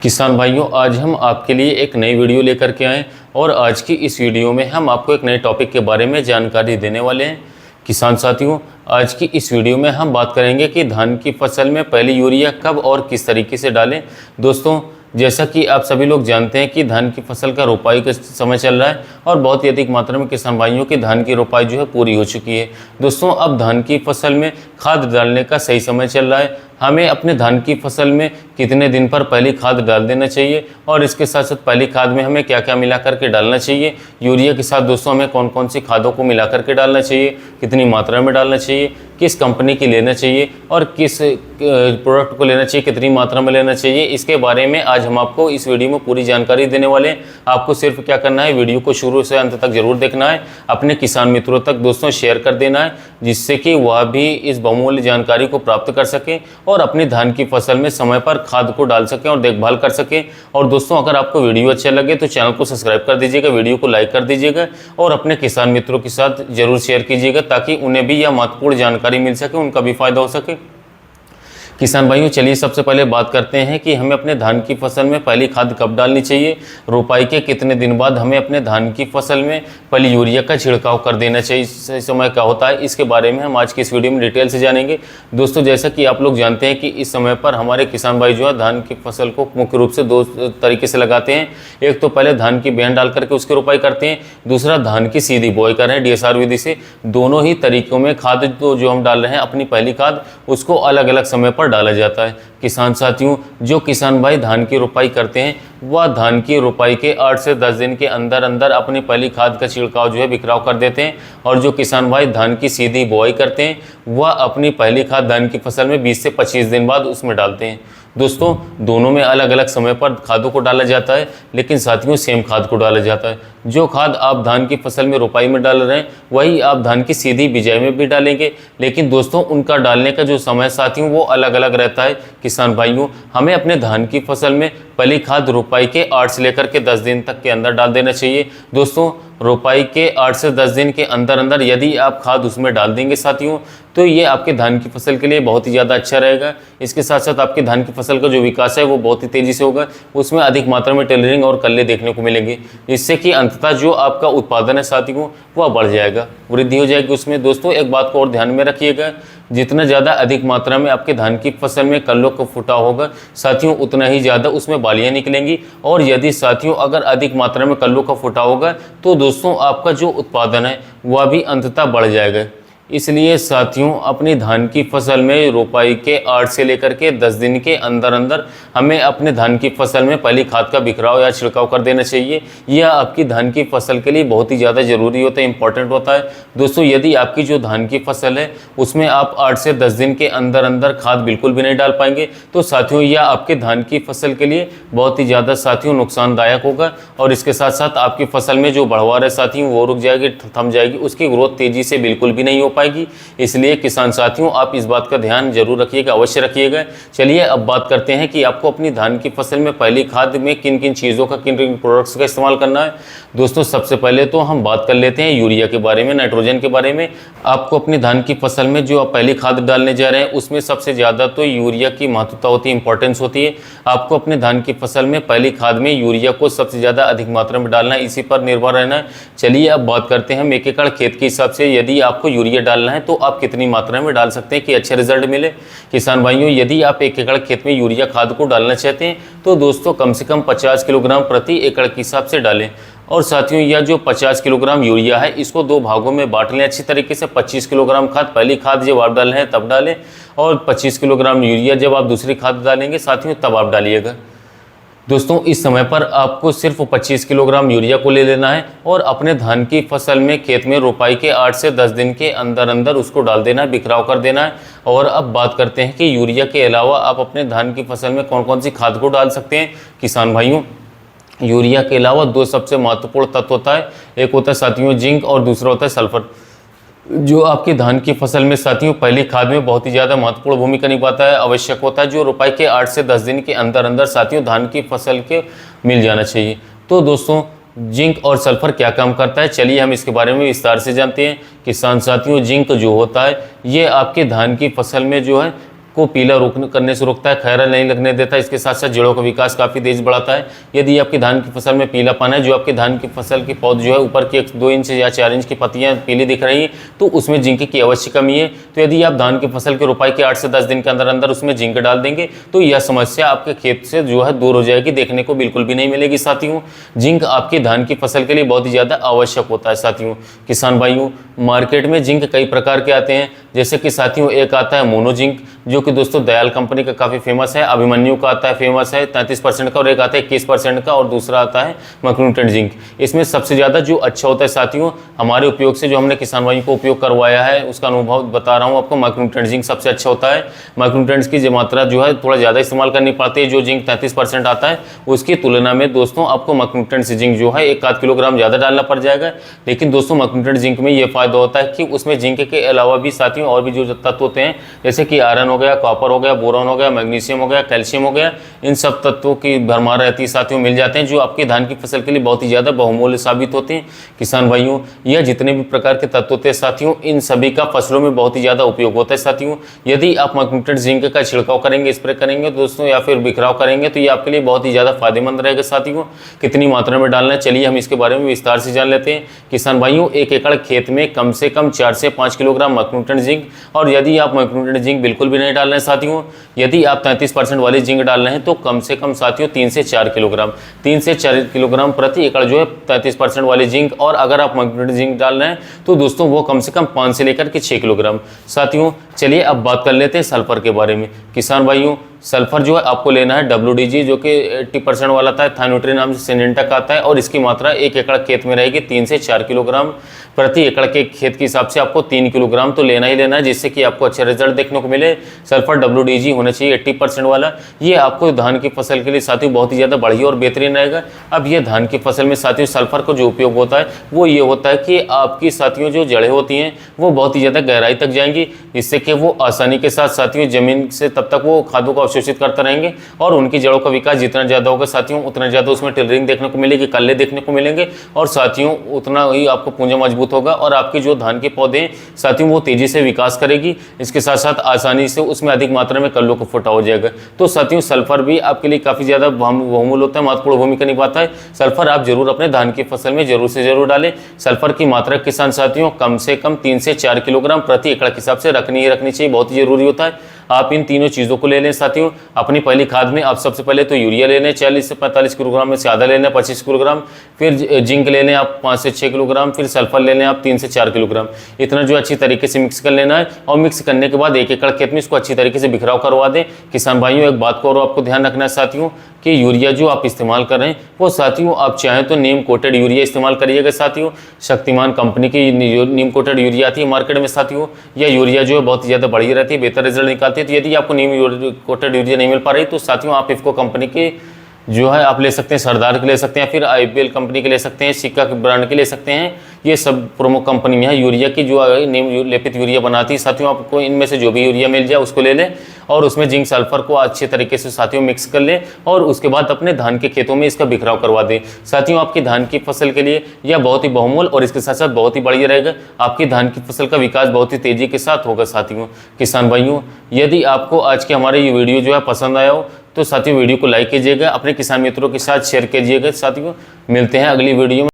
किसान भाइयों, आज हम आपके लिए एक नई वीडियो लेकर के आए और आज की इस वीडियो में हम आपको एक नए टॉपिक के बारे में जानकारी देने वाले हैं। किसान साथियों, आज की इस वीडियो में हम बात करेंगे कि धान की फसल में पहली यूरिया कब और किस तरीके से डालें। दोस्तों, जैसा कि आप सभी लोग जानते हैं कि धान की फसल का रोपाई का समय चल रहा है और बहुत ही अधिक मात्रा में किसान भाइयों की धान की रोपाई जो है पूरी हो चुकी है। दोस्तों, अब धान की फसल में खाद डालने का सही समय चल रहा है। हमें अपने धान की फसल में कितने दिन पर पहली खाद डाल देना चाहिए और इसके साथ साथ पहली खाद में हमें क्या क्या मिला करके डालना चाहिए, यूरिया के साथ दोस्तों हमें कौन कौन सी खादों को मिला करके डालना चाहिए, कितनी मात्रा में डालना चाहिए, किस कंपनी की लेना चाहिए और किस प्रोडक्ट को लेना चाहिए, कितनी मात्रा में लेना चाहिए, इसके बारे में आज हम आपको इस वीडियो में पूरी जानकारी देने वाले हैं। आपको सिर्फ क्या करना है, वीडियो को शुरू से अंत तक जरूर देखना है, अपने किसान मित्रों तक दोस्तों शेयर कर देना है, जिससे कि वह भी इस बहुमूल्य जानकारी को प्राप्त कर सकें और अपनी धान की फसल में समय पर खाद को डाल सकें और देखभाल कर सकें। और दोस्तों, अगर आपको वीडियो अच्छा लगे तो चैनल को सब्सक्राइब कर दीजिएगा, वीडियो को लाइक कर दीजिएगा और अपने किसान मित्रों के साथ जरूर शेयर कीजिएगा ताकि उन्हें भी यह महत्वपूर्ण जानकारी मिल सके, उनका भी फायदा हो सके। किसान भाइयों, चलिए सबसे पहले बात करते हैं कि हमें अपने धान की फसल में पहली खाद कब डालनी चाहिए, रोपाई के कितने दिन बाद हमें अपने धान की फसल में पहली यूरिया का छिड़काव कर देना चाहिए, सही समय क्या होता है, इसके बारे में हम आज की इस वीडियो में डिटेल से जानेंगे। दोस्तों, जैसा कि आप लोग जानते हैं कि इस समय पर हमारे किसान भाई जो है धान की फसल को मुख्य रूप से दो तरीके से लगाते हैं। एक तो पहले धान की बेन डाल करके उसकी रोपाई करते हैं, दूसरा धान की सीधी बोई कर रहे हैं DSR विधि से। दोनों ही तरीकों में खाद जो हम डाल रहे हैं, अपनी पहली खाद उसको अलग अलग समय पर डाला जाता है। किसान साथियों, जो किसान भाई धान की रोपाई करते हैं वह धान की रोपाई के 8 से 10 दिन के अंदर अंदर अपनी पहली खाद का छिड़काव जो है बिखराव कर देते हैं और जो किसान भाई धान की सीधी बुआई करते हैं वह अपनी पहली खाद धान की फसल में 20 से 25 दिन बाद उसमें डालते हैं। दोस्तों, दोनों में अलग अलग समय पर खादों को डाला जाता है, लेकिन साथियों सेम खाद को डाला जाता है। जो खाद आप धान की फसल में रोपाई में डाल रहे हैं वही आप धान की सीधी बिजाई में भी डालेंगे, लेकिन दोस्तों उनका डालने का जो समय साथियों वो अलग अलग रहता है। किसान भाइयों, हमें अपने धान की फसल में पहली खाद रोपाई के 8 से लेकर के 10 दिन तक के अंदर डाल देना चाहिए। दोस्तों, रोपाई के 8 से 10 दिन के अंदर अंदर यदि आप खाद उसमें डाल देंगे साथियों तो ये आपके धान की फसल के लिए बहुत ही ज़्यादा अच्छा रहेगा। इसके साथ साथ आपकी धान की फसल का जो विकास है वो बहुत ही तेज़ी से होगा, उसमें अधिक मात्रा में टेलरिंग और कल्ले देखने को मिलेंगे, जिससे कि अंततः जो आपका उत्पादन है साथियों वह बढ़ जाएगा, वृद्धि हो जाएगी उसमें। दोस्तों, एक बात को और ध्यान में रखिएगा, जितना ज़्यादा अधिक मात्रा में आपके धान की फसल में कल्लों का फुटा होगा साथियों उतना ही ज़्यादा उसमें बालियाँ निकलेंगी और यदि साथियों अगर अधिक मात्रा में कल्लों का फुटा होगा तो दोस्तों आपका जो उत्पादन है वह भी अंततः बढ़ जाएगा। इसलिए साथियों, अपनी धान की फसल में रोपाई के 8 से लेकर के 10 दिन के अंदर अंदर हमें अपने धान की फसल में पहली खाद का बिखराव या छिड़काव कर देना चाहिए। यह आपकी धान की फसल के लिए बहुत ही ज़्यादा ज़रूरी होता है, इंपॉर्टेंट होता है। दोस्तों, यदि आपकी जो धान की फसल है उसमें आप 8 से 10 दिन के अंदर अंदर खाद बिल्कुल भी नहीं डाल पाएंगे तो साथियों यह आपके धान की फसल के लिए बहुत ही ज़्यादा साथियों नुकसानदायक होगा और इसके साथ साथ आपकी फसल में जो बढ़वार है साथियों वो रुक जाएगी, थम जाएगी, उसकी ग्रोथ तेज़ी से बिल्कुल भी नहीं हो पाएगी। इसलिए किसान साथियों आप इस बात का ध्यान जरूर रखिएगा, अवश्य रखिएगा। चलिए अब बात करते हैं कि आपको अपनी धान की फसल में पहली खाद में किन किन चीज़ों का, किन किन प्रोडक्ट्स का इस्तेमाल करना है। दोस्तों, सबसे पहले तो हम बात कर लेते हैं यूरिया के बारे में, नाइट्रोजन के बारे में। आपको अपनी धान की फसल में जो आप पहली खाद डालने जा रहे हैं उसमें सबसे ज़्यादा तो यूरिया की महत्वता होती है, इंपॉर्टेंस होती है। आपको अपने धान की फसल में पहली खाद में यूरिया को सबसे ज़्यादा अधिक मात्रा में डालना है, इसी पर निर्भर रहना है। चलिए अब बात करते हैं 1 एकड़ खेत के हिसाब से यदि आपको यूरिया डालना है तो आप कितनी मात्रा में डाल सकते हैं कि अच्छे रिजल्ट मिले। किसान भाइयों, यदि आप 1 एकड़ खेत में यूरिया खाद को डालना चाहते हैं तो दोस्तों कम से कम 50 किलोग्राम प्रति एकड़ के हिसाब से डालें। और साथियों, यह जो 50 किलोग्राम यूरिया है इसको 2 भागों में बांट लें अच्छी तरीके से। 25 किलोग्राम खाद पहली खाद जब आप डाल रहे हैं तब डालें और 25 किलोग्राम यूरिया जब आप दूसरी खाद डालेंगे साथियों तब आप डालिएगा। दोस्तों, इस समय पर आपको सिर्फ 25 किलोग्राम यूरिया को ले लेना है और अपने धान की फसल में खेत में रोपाई के 8 से 10 दिन के अंदर अंदर उसको डाल देना है, बिखराव कर देना है। और अब बात करते हैं कि यूरिया के अलावा आप अपने धान की फसल में कौन कौन सी खाद को डाल सकते हैं। किसान भाइयों, यूरिया के अलावा 2 सबसे महत्वपूर्ण तत्व होता है, एक होता है साथियों जिंक और दूसरा होता है सल्फर, जो आपकी धान की फसल में साथियों पहली खाद में बहुत ही ज़्यादा महत्वपूर्ण भूमिका निभाता है, आवश्यक होता है, जो रोपाई के 8 से 10 दिन के अंदर अंदर साथियों धान की फसल के मिल जाना चाहिए। तो दोस्तों, जिंक और सल्फर क्या काम करता है, चलिए हम इसके बारे में विस्तार से जानते हैं। किसान साथियों, जिंक जो होता है ये आपके धान की फसल में जो है को पीला करने से रोकता है, खैरा नहीं लगने देता। इसके साथ साथ जड़ों का विकास काफ़ी तेज बढ़ाता है। यदि आपकी धान की फसल में पीलापन है, जो आपकी धान की फसल की पौध जो है ऊपर की 2 इंच या 4 इंच की पत्तियां पीली दिख रही हैं, तो उसमें जिंक की अवश्य कमी है। तो यदि आप धान की फसल की रोपाई के 8 से 10 दिन के अंदर अंदर उसमें जिंक डाल देंगे तो यह समस्या आपके खेत से जो है दूर हो जाएगी, देखने को बिल्कुल भी नहीं मिलेगी साथियों। जिंक आपकी धान की फसल के लिए बहुत ही ज़्यादा आवश्यक होता है साथियों। किसान भाइयों, मार्केट में जिंक कई प्रकार के आते हैं, जैसे कि साथियों एक आता है मोनो जिंक, जो कि दोस्तों दयाल कंपनी का काफ़ी फेमस है। अभिमन्यु का आता है फेमस है 33% का, और एक आता है 21% का, और दूसरा आता है मैग्नीट्यूड जिंक। इसमें सबसे ज़्यादा जो अच्छा होता है साथियों, हमारे उपयोग से जो हमने किसान भाइयों को उपयोग करवाया है उसका अनुभव बता रहा हूँ आपको, मैग्नीट्यूड जिंक सबसे अच्छा होता है। मैग्नीट्यूड की मात्रा जो है थोड़ा ज़्यादा इस्तेमाल करनी पड़ती है। जो जिंक 33% आता है उसकी तुलना में दोस्तों आपको मैग्नीट्यूड जिंक जो है 1 आध किलोग्राम ज़्यादा डालना पड़ जाएगा। लेकिन दोस्तों मैग्नीट्यूड जिंक में ये फायदा होता है कि उसमें जिंक के अलावा भी साथियों और भी जो तत्व होते हैं, जैसे कि आयरन हो गया, कॉपर हो गया, बोरॉन हो गया, मैग्नीशियम हो गया, कैल्शियम हो गया, इन सब तत्वों की भरमार रहती है साथियों, मिल जाते हैं, जो आपकी धान की फसल के लिए बहुत ही ज़्यादा बहुमूल्य साबित होते हैं। किसान भाइयों, यह जितने भी प्रकार के तत्व होते हैं साथियों, इन सभी का फसलों में बहुत ही ज़्यादा उपयोग होता है साथियों। यदि आप मैग्नीट्यूड जिंक का छिड़काव करेंगे, स्प्रे करेंगे दोस्तों, या फिर बिखराव करेंगे, तो ये आपके लिए बहुत ही ज़्यादा फायदेमंद रहेगा साथियों। कितनी मात्रा में डालना है, चलिए हम इसके बारे में विस्तार से जान लेते हैं। किसान भाइयों, 1 एकड़ खेत में कम से कम 4 से 5 किलोग्राम मैग्नीट्यूड जिंक, और यदि आप मैग्नीट्यूड जिंक बिल्कुल भी नहीं डाल रहे हैं साथियों, यदि आप 33% वाली जिंक डाल रहे हैं, तो कम से कम साथियों 3 से 4 किलोग्राम प्रति एकड़ जो है 33% वाली जिंक। और अगर आप मैग्नीट्यूड जिंक डाल रहे हैं तो दोस्तों वो कम से कम 5 से लेकर के 6 किलोग्राम। साथियों चलिए अब बात कर लेते हैं सल्फर के बारे में। किसान भाइयों, सल्फर जो है आपको लेना है WDG, जो कि 80% वाला आता है, थायोन्यूट्रिन नाम से सिंजेंटा का आता है, और इसकी मात्रा 1 एकड़ खेत में रहेगी 3 से 4 किलोग्राम प्रति एकड़ के खेत के हिसाब से आपको 3 किलोग्राम तो लेना ही लेना है, जिससे कि आपको अच्छे रिजल्ट देखने को मिले। सल्फर WDG होना चाहिए 80% वाला। ये आपको धान की फसल के लिए साथियों बहुत ही ज़्यादा बढ़िया और बेहतरीन रहेगा। अब ये धान की फसल में साथियों सल्फर का जो उपयोग होता है वो ये होता है कि आपकी साथियों जो जड़ें होती हैं वो बहुत ही ज़्यादा गहराई तक जाएंगी, जिससे कि वो आसानी के साथ साथियों जमीन से तब तक वो खादों को अवशोषित करते रहेंगे, और उनकी जड़ों का विकास जितना ज़्यादा होगा साथियों उतना ज़्यादा उसमें टिलरिंग देखने को मिलेगी, कल्ले देखने को मिलेंगे, और साथियों उतना ही आपको पूंजा मजबूत होगा, और आपके जो धान के पौधे हैं साथियों वो तेजी से विकास करेगी। इसके साथ साथ आसानी से उसमें अधिक मात्रा में कल्लों को फुटा हो जाएगा। तो साथियों सल्फर भी आपके लिए काफ़ी ज़्यादा बहुमूल्य होता है, महत्वपूर्ण भूमिका निभाता है। सल्फर आप जरूर अपने धान की फसल में जरूर से जरूर डालें। सल्फर की मात्रा किसान साथियों कम से कम 3 से 4 किलोग्राम प्रति एकड़ के हिसाब से रखनी चाहिए, बहुत ही जरूरी होता है। आप इन तीनों चीज़ों को ले लें साथियों। अपनी पहली खाद में आप सबसे पहले तो यूरिया ले लें 40 से 45 किलोग्राम में से आधा ले लें 25 किलोग्राम, फिर जिंक ले लें आप 5 से 6 किलोग्राम, फिर सल्फर ले लें आप 3 से 4 किलोग्राम। इतना जो अच्छी तरीके से मिक्स कर लेना है, और मिक्स करने के बाद 1 एकड़ खेत में इसको अच्छी तरीके से बिखराव करवा दें। किसान भाइयों, एक बात को और आपको ध्यान रखना है साथियों कि यूरिया जो आप इस्तेमाल कर रहे हैं वो साथियों आप चाहें तो नीम कोटेड यूरिया इस्तेमाल करिएगा साथियों। शक्तिमान कंपनी की नीम कोटेड यूरिया आती है मार्केट में साथियों, यह यूरिया जो है बहुत ज़्यादा बढ़िया रहती है, बेहतर रिजल्ट निकालती है। तो यदि आपको नीम कोटेड यूरिया नहीं मिल पा रही तो साथियों आप इफको कंपनी के जो है आप ले सकते हैं, सरदार के ले सकते हैं, फिर IPL कंपनी के ले सकते हैं, सिक्का के ब्रांड के ले सकते हैं। ये सब प्रमुख कंपनी है यूरिया की जो नीम लेपित यूरिया बनाती है साथियों। आपको इनमें से जो भी यूरिया मिल जाए उसको ले लें, और उसमें जिंक सल्फर को अच्छे तरीके से साथियों मिक्स कर लें, और उसके बाद अपने धान के खेतों में इसका बिखराव करवा दें साथियों। आपकी धान की फसल के लिए यह बहुत ही बहुमूल्य और इसके साथ साथ बहुत ही बढ़िया रहेगा। आपकी धान की फसल का विकास बहुत ही तेजी के साथ होगा साथियों। किसान भाइयों, यदि आपको आज के हमारे ये वीडियो जो है पसंद आया हो तो साथियों वीडियो को लाइक कीजिएगा, अपने किसान मित्रों के साथ शेयर कीजिएगा साथियों। मिलते हैं अगली वीडियो में।